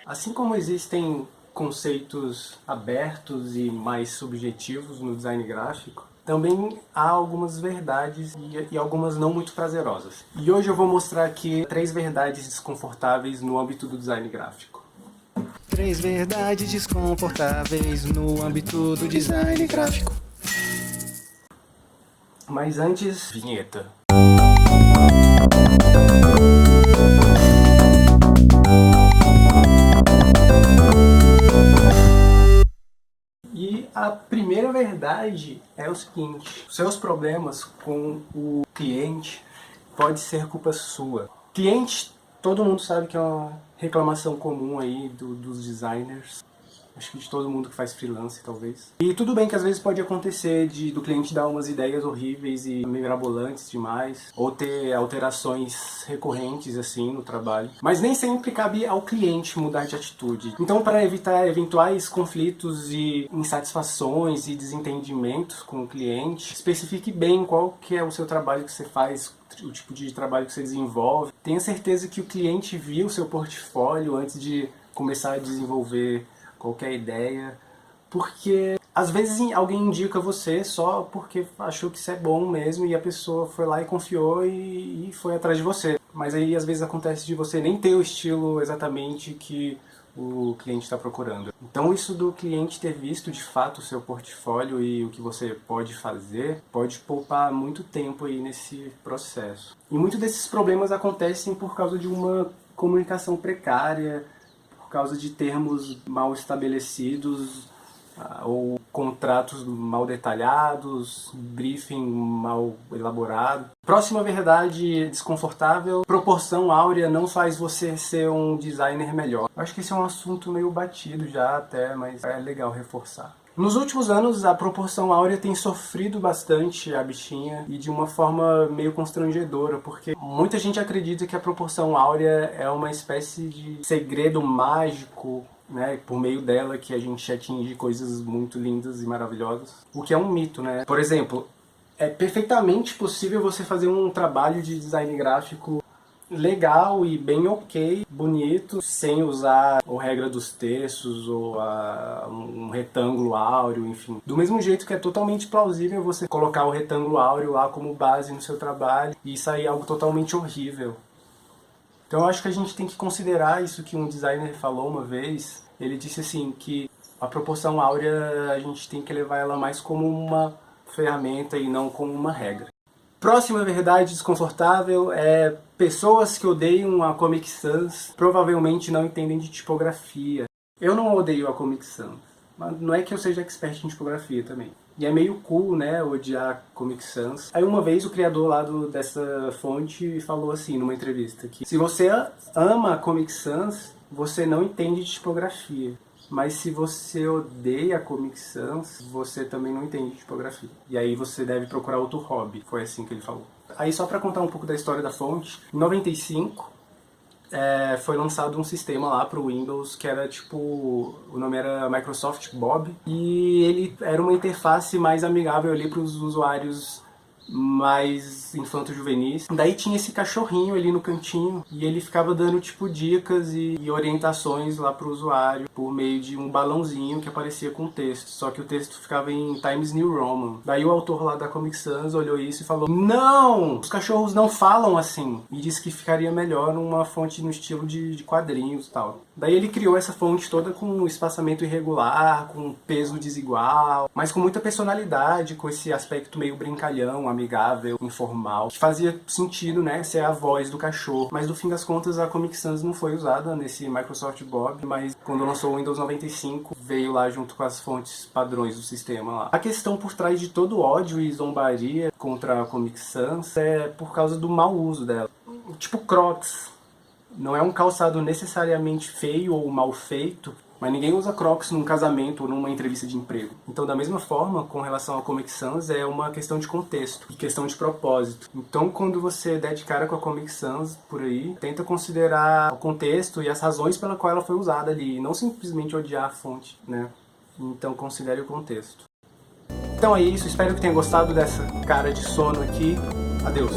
Assim como existem conceitos abertos e mais subjetivos no design gráfico, também há algumas verdades e algumas não muito prazerosas. E hoje eu vou mostrar aqui 3 verdades desconfortáveis no âmbito do design gráfico. 3 verdades desconfortáveis no âmbito do design gráfico. Mas antes, vinheta. E a primeira verdade é o seguinte: seus problemas com o cliente pode ser culpa sua. Cliente, todo mundo sabe que é uma reclamação comum aí dos designers. Acho que de todo mundo que faz freelance, talvez. E tudo bem que às vezes pode acontecer do cliente dar umas ideias horríveis e mirabolantes demais, ou ter alterações recorrentes assim no trabalho. Mas nem sempre cabe ao cliente mudar de atitude. Então, para evitar eventuais conflitos e insatisfações e desentendimentos com o cliente, especifique bem qual que é o seu trabalho que você faz, o tipo de trabalho que você desenvolve. Tenha certeza que o cliente viu o seu portfólio antes de começar a desenvolver qualquer ideia, porque às vezes alguém indica você só porque achou que isso é bom mesmo e a pessoa foi lá e confiou e foi atrás de você. Mas aí às vezes acontece de você nem ter o estilo exatamente que o cliente está procurando. Então isso do cliente ter visto de fato o seu portfólio e o que você pode fazer, pode poupar muito tempo aí nesse processo. E muitos desses problemas acontecem por causa de uma comunicação precária, por causa de termos mal estabelecidos, ou contratos mal detalhados, briefing mal elaborado. Próxima verdade desconfortável: proporção áurea não faz você ser um designer melhor. Acho que esse é um assunto meio batido já até, mas é legal reforçar. Nos últimos anos, a proporção áurea tem sofrido bastante a bichinha, e de uma forma meio constrangedora, porque muita gente acredita que a proporção áurea é uma espécie de segredo mágico, né, por meio dela que a gente atinge coisas muito lindas e maravilhosas, o que é um mito, né? Por exemplo, é perfeitamente possível você fazer um trabalho de design gráfico legal e bem ok, bonito, sem usar a regra dos terços ou um retângulo áureo, enfim. Do mesmo jeito que é totalmente plausível você colocar o retângulo áureo lá como base no seu trabalho e sair algo totalmente horrível. Então eu acho que a gente tem que considerar isso que um designer falou uma vez. Ele disse assim, que a proporção áurea a gente tem que levar ela mais como uma ferramenta e não como uma regra. Próxima verdade desconfortável é: pessoas que odeiam a Comic Sans provavelmente não entendem de tipografia. Eu não odeio a Comic Sans, mas não é que eu seja expert em tipografia também. E é meio cool, né, odiar Comic Sans. Aí uma vez o criador lá dessa fonte falou assim numa entrevista, que se você ama a Comic Sans, você não entende de tipografia. Mas se você odeia a Comic Sans, você também não entende de tipografia. E aí você deve procurar outro hobby. Foi assim que ele falou. Aí só pra contar um pouco da história da fonte, em 95 foi lançado um sistema lá pro Windows que era tipo... o nome era Microsoft Bob. E ele era uma interface mais amigável ali pros usuários mais infanto-juvenis. Daí tinha esse cachorrinho ali no cantinho e ele ficava dando tipo dicas e orientações lá pro usuário por meio de um balãozinho que aparecia com texto, só que o texto ficava em Times New Roman. Daí o autor lá da Comic Sans olhou isso e falou: não! Os cachorros não falam assim! E disse que ficaria melhor numa fonte no estilo de quadrinhos e tal. Daí ele criou essa fonte toda com um espaçamento irregular, com peso desigual, mas com muita personalidade, com esse aspecto meio brincalhão, amigável, informal, que fazia sentido, né, ser a voz do cachorro. Mas no fim das contas a Comic Sans não foi usada nesse Microsoft Bob, mas quando lançou o Windows 95 veio lá junto com as fontes padrões do sistema lá. A questão por trás de todo o ódio e zombaria contra a Comic Sans é por causa do mau uso dela. Tipo Crocs. Não é um calçado necessariamente feio ou mal feito, mas ninguém usa Crocs num casamento ou numa entrevista de emprego. Então, da mesma forma, com relação ao Comic Sans, é uma questão de contexto e questão de propósito. Então, quando você der de cara com a Comic Sans por aí, tenta considerar o contexto e as razões pela qual ela foi usada ali, e não simplesmente odiar a fonte, né? Então, considere o contexto. Então é isso, espero que tenha gostado dessa cara de sono aqui. Adeus!